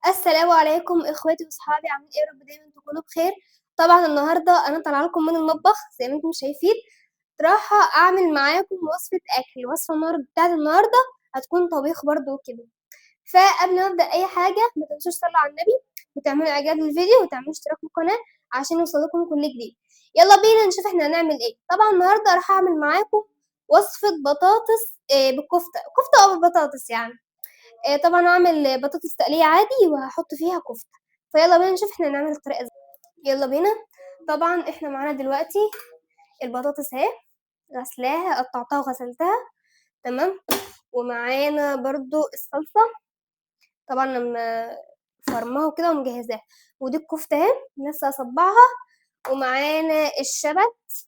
السلام عليكم اخواتي واصحابي، عاملين ايه؟ يا رب دايما تكونوا بخير. طبعا النهارده انا طالعه لكم من المطبخ زي ما انتم شايفين، رايحه اعمل معاكم وصفه اكل. الوصفه بتاعت النهارده هتكون طبيخ برضو وكده. فقبل ما ابدا اي حاجه ما تنسوش تصلوا على النبي وتعملوا اعجاب للفيديو وتعملوا اشتراك في القناه عشان يوصلكم كل جديد. يلا بينا نشوف احنا هنعمل ايه. طبعا النهارده راح اعمل معاكم وصفه بطاطس بالكفته او بالبطاطس يعني. طبعا هعمل بطاطس تقلية عادي وهحط فيها كفتة. فيلا بينا نشوف احنا هنعمل الطريقة ازاي. يلا بينا. طبعا احنا معانا دلوقتي البطاطس اهي، غسلاها قطعتها وغسلتها. تمام. ومعانا برضو الصلصة، طبعا لما فرمها وكده ومجهزاها. ودي الكفتة اهي لسه اصبعها. ومعانا الشبت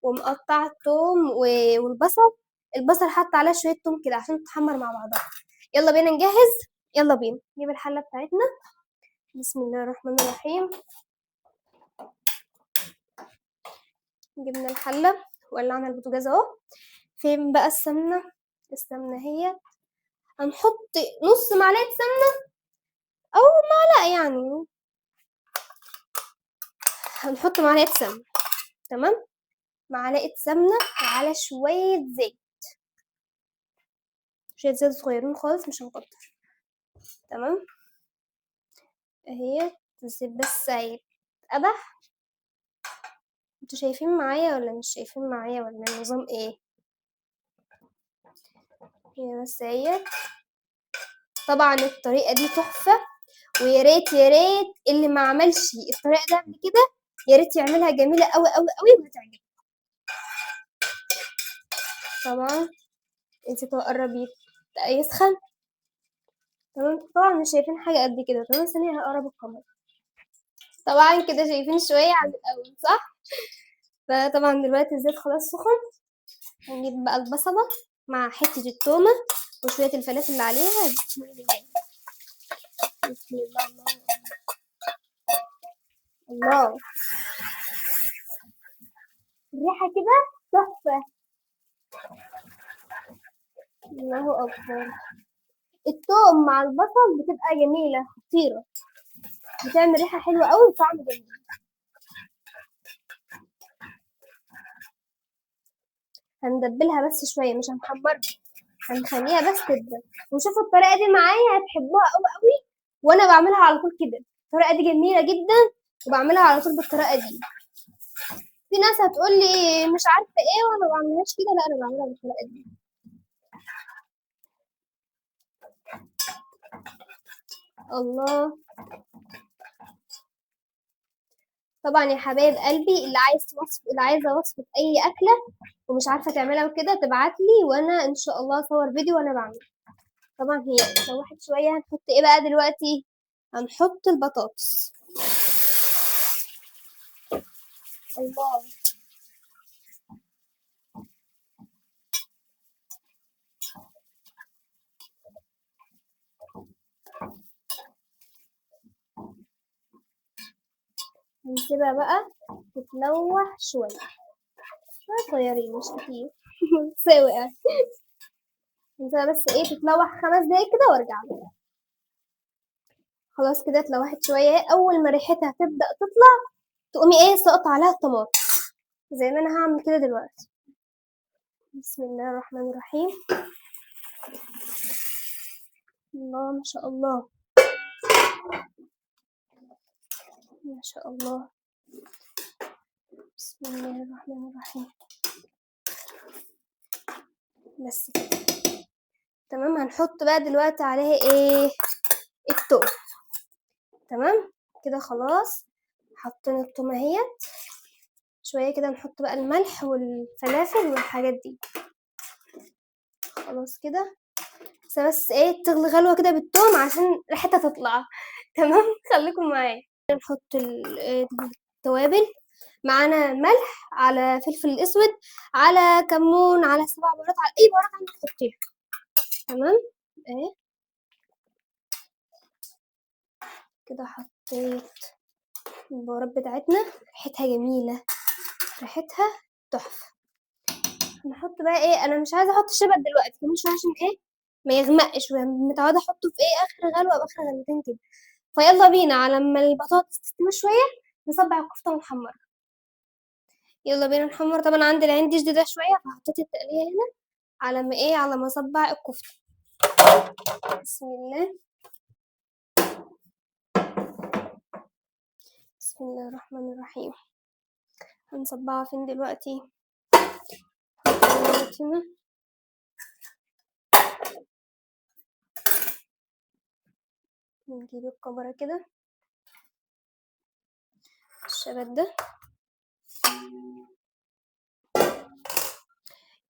ومقطع الثوم والبصل. البصل حط عليه شوية توم كده عشان تتحمر مع بعضها. يلا بينا نجهز. يلا بينا نجيب الحلة بتاعتنا. بسم الله الرحمن الرحيم. جبنا الحلة ولعنا البوتاجاز اهو. فين بقى السمنة؟ السمنة هي هنحط نص معلقة سمنة أو معلقة يعني. هنحط معلقة سمنة. تمام. معلقة سمنة على شوية زيت. شوية زيت صغيرين خالص مش هنكتر. تمام. اهي الزيت بس هيتقدح. انتوا شايفين معايا ولا مش شايفين معايا ولا النظام ايه؟ هي بس اهي. طبعا الطريقة دي تحفة، ويا ريت يا ريت اللي ما عملش الطريقة دي قبل كده يا ريت يعملها. جميلة قوي قوي قوي وهتعجبك. طبعا نسيت اقرب يسخن. تمام. طبعا مش شايفين حاجة قد كده. تمام. ثانية هقرب الكاميرا. طبعا كده شايفين شوية عن الأول صح؟ فطبعا دلوقتي الزيت خلاص سخن. هنجيب بقى البصلة مع حتة التومة وشوية الفلفل اللي عليها. بسم الله بسم الله. الله الله. الريحة كده تحفة. الله أكبر. التوم مع البصل بتبقى جميلة خطيرة، بتعمل ريحة حلوة قوي وطعم جميل. هندبلها بس شوية مش هنحمرها، هنخليها بس تدبل. وشوفوا الطريقة دي معايا هتحبوها قوي قوي. وانا بعملها على طول كده. الطريقة دي جميلة جدا وبعملها على طول بالطريقة دي. في ناس هتقول لي مش عارفة ايه وانا ما بعملهاش كده. لا، انا بعملها بالطريقة دي. الله. طبعا يا حبايب قلبي، اللي عايزة وصفة اي أكلة ومش عارفة تعملها وكده تبعتلي وانا ان شاء الله اصور فيديو وانا بعمل. طبعا هي اتشوحت شوية. هنحط ايه بقى دلوقتي؟ هنحط البطاطس. الله. هنسيبها بقى تتلوح شوية صغيرين مش كتير. تساوي يعني. هنسيبها بس ايه تتلوح 5 دقايق كده وارجع لها. خلاص كده اتلوحت شوية. اول ما ريحتها تبدأ تطلع تقومي ايه سقط عليها الطماطم زي ما انا هعمل كده دلوقتي. بسم الله الرحمن الرحيم. الله ما شاء الله. ما شاء الله. بسم الله الرحمن الرحيم. بس كده. تمام. هنحط بقى دلوقتي عليها ايه؟ التوم. تمام كده خلاص. حطينا التومة اهيت شوية كده. نحط بقى الملح والفلافل والحاجات دي. خلاص كده. بس ايه تغلي غلوة كده بالتوم عشان ريحتها تطلع. تمام. خليكم معايا. نحط التوابل. معانا ملح على فلفل اسود على كمون على 7 بهارات على اي بهارات عندك تحطيها. تمام. اهي كده حطيت البهارات بتاعتنا. ريحتها جميلة، ريحتها تحفة. نحط بقى ايه. انا مش عايزة احط الشبت دلوقتي كمان شوية عشان ايه ما يغمقش، ومتعودة احطه في ايه اخر غلوة او اخر غلوتين كده. فيلا بينا على ما البطاطس تستوي شوية نصبع الكفتة ونحمرها. يلا بينا نحمر. طبعا عندي العين دي جديدة شوية فحطيت التقلية هنا على ما ايه، على ما اصبع الكفتة. بسم الله. بسم الله الرحمن الرحيم. هنصبعها فين دلوقتي؟ هنا. نجيب الكبرة كده الشبت ده.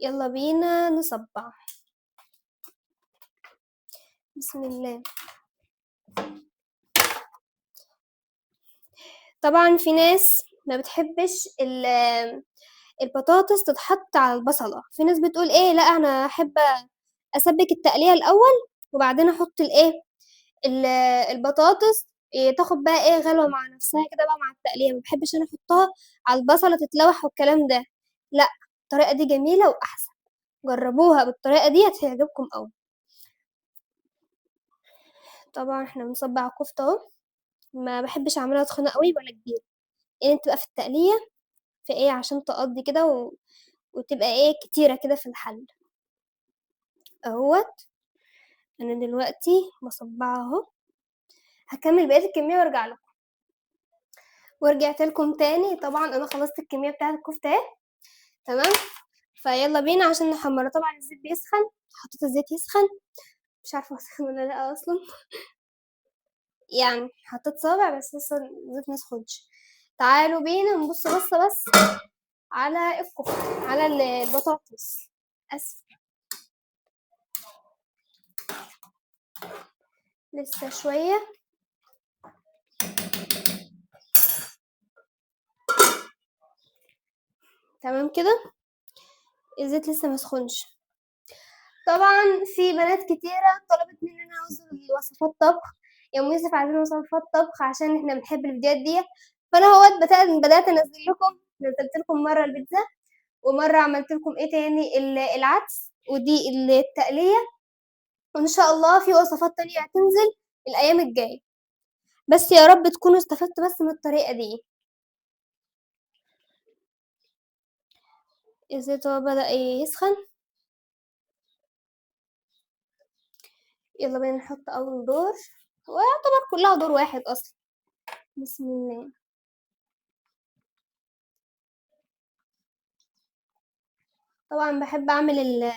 يلا بينا نصبع. بسم الله. طبعا في ناس ما بتحبش البطاطس تتحط على البصلة. في ناس بتقول ايه، لا انا احب اسبك التقلية الاول وبعدين احط الايه البطاطس، تاخد بقى ايه غلوة مع نفسها كده بقى مع التقلية. ما بحبش انا احطها على البصلة تتلوح والكلام ده، لا. الطريقة دي جميلة واحسن، جربوها بالطريقة دي هتعجبكم قوي. طبعا احنا بنصبع الكفتة اهو. ما بحبش اعملها تخينة قوي ولا كبيرة، يعني تبقى في التقلية في ايه عشان تقضي كده وتبقى ايه كتيرة كده في الحل اهوت. انا دلوقتي بصبعها اهو. هكمل بقية الكمية وارجع لكم. ورجعت لكم تاني. طبعا انا خلصت الكمية بتاعة الكفتة اهي. تمام. فيلا بينا عشان نحمرها. طبعا الزيت بيسخن، حطيت الزيت يسخن. مش عارفة هو سخن ولا لا اصلا. يعني حطيت صابع بس لسه الزيت مسخنش. تعالوا بينا نبص بصة بس على الكفتة، على البطاطس. اسف، لسه شوية. تمام كده. الزيت لسه مسخنش. طبعا في بنات كتيرة طلبت مننا وصفات طبخ. يا ام يوسف عايزين وصفات طبخ عشان احنا بنحب الفيديوهات دي. فانا هو بدأت انزل لكم. نزلت لكم مرة البيتزا، ومرة عملت لكم ايه تاني العدس، ودي التقلية. وان شاء الله في وصفات تانية هتنزل الايام الجاية. بس يا رب تكونوا استفدتوا بس من الطريقة دي. الزيت هو بدأ يسخن. يلا بينا نحط اول دور، ويعتبر كلها دور واحد اصلا. بسم الله. طبعا بحب اعمل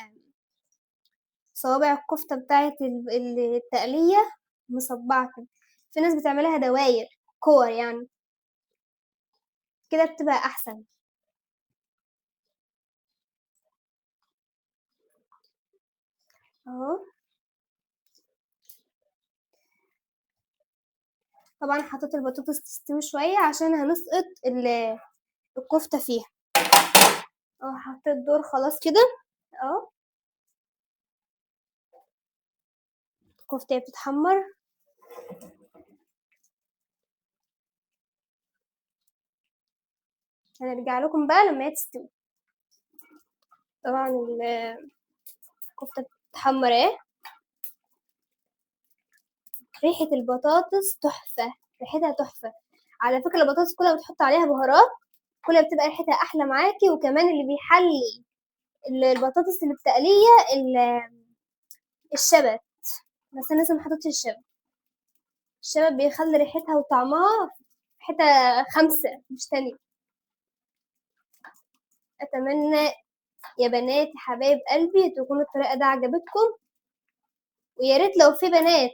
صوابع الكفتة بتاعة التقلية مصبعة كده. في ناس بتعملها دواير، كور يعني، كده بتبقى احسن اهو. طبعا حطيت البطاطس تستوي شوية عشان هنسقط الكفتة فيها اهو. حطيت دور خلاص كده اهو. الكفتة بتتحمر. هنرجع لكم بقى لما هي تستوي. طبعا الكفتة بتتحمر ايه. ريحة البطاطس تحفة، ريحتها تحفة. على فكرة البطاطس كلها بتحط عليها بهارات، كلها بتبقى ريحتها احلى معاكي. وكمان اللي بيحلي البطاطس اللي بتقلية الشبت. بس انا لسه محطتش الشبت. الشبت بيخلي ريحتها وطعمها في حتة خمسة مش تانية. اتمنى يا بنات يا حبايب قلبي تكون الطريقة دي عجبتكم. ويا ريت لو في بنات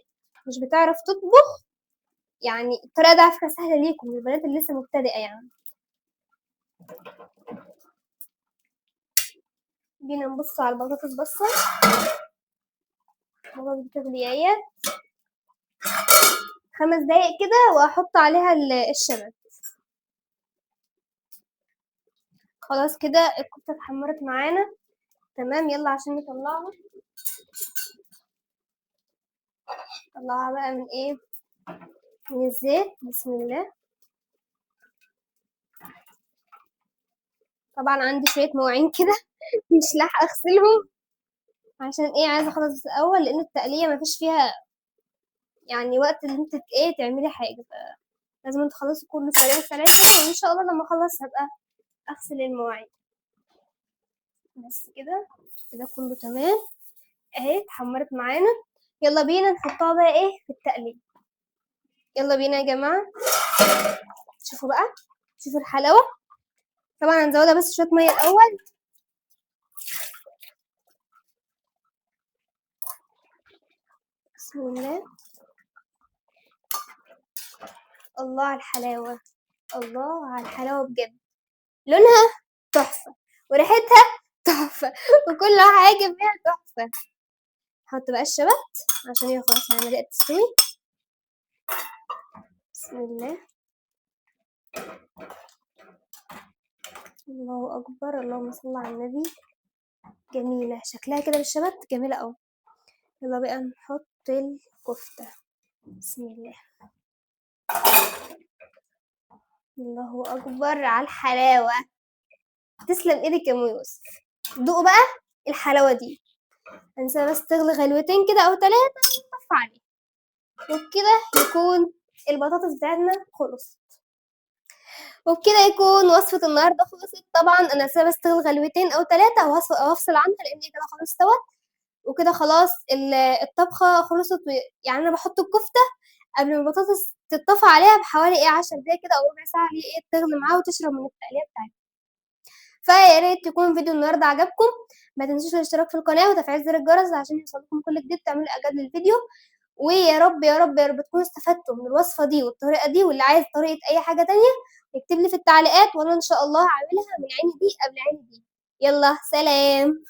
مش بتعرف تطبخ، يعني الطريقة دي على فكرة سهلة ليكم البنات اللي لسه مبتدئة يعني. جينا نبص على البطاطس بصة. البطاطس بتغلي اهي 5 دقايق كده واحط عليها الشبت. خلاص كده الكفتة اتحمرت معانا. تمام. يلا عشان نطلعها. نطلعها بقى من ايه، من الزيت. بسم الله. طبعا عندي شوية مواعين كده مش لاحقة اغسلهم. عشان إيه عايزة أخلّص بس الأول، لإن التقلية ما فيش فيها يعني وقت إن أنتِ إيه تعملي حاجة، فلازمًا تخلّصي كلّه سريع، سريع كده، وإن شاء الله لمّا أخلّص هابقى أغسل المواعين. بس كده، كده كلّه تمام، أهي اتحمّرت معانا، يالّا بينا نحطها بقى إيه في التقلية. يالّا بينا يا جماعة، شوفوا بقى، شوفوا الحلاوة. طبعًا هنزوّدها بس شوية مَيّة الأول. بسم الله. الله على الحلاوة، الله على الحلاوة بجد، لونها تحفة، وريحتها تحفة، وكل حاجة فيها تحفة. هاحط بقى الشبت عشان هي خلاص يعني بدأت تستوي. بسم الله. الله أكبر، اللهم صل على النبي. جميلة، شكلها كده بالشبت جميلة أوي. يلا بقى نحط الكفتة. بسم الله. الله أكبر على الحلاوة. تسلم إيدك يا أم يوسف. دوقوا بقى الحلاوة دي. هنسيبها بس تغلي غلوتين كده أو 3 ونطفي عليها، وبكده يكون البطاطس بتاعتنا خلصت. وبكده يكون وصفة النهاردة خلصت. طبعًا أنا هاسيبها بس تغلي غلوتين أو 3 أو هافصل عنها لإن هي كده خلاص استوت، وكده خلاص الطبخة خلصت. يعني أنا باحط الكفتة قبل ما البطاطس تتطفى عليها بحوالي 10 دقايق كده أو ربع ساعة، اللي هي تغلي معاها وتشرب من التقلية بتاعتها. فيا ريت يكون فيديو النهارده عجبكم، ما تنسوش الاشتراك في القناة وتفعيل زر الجرس عشان يوصلكم كل جديد، تعملوا إعجاب للفيديو. ويا رب يا رب يا رب تكونوا استفدتوا من الوصفة دي والطريقة دي، واللي عايز طريقة أي حاجة تانية يكتب لي في التعليقات وأنا إن شاء الله هاعملها من عيني دي قبل عيني دي. يلا سلام.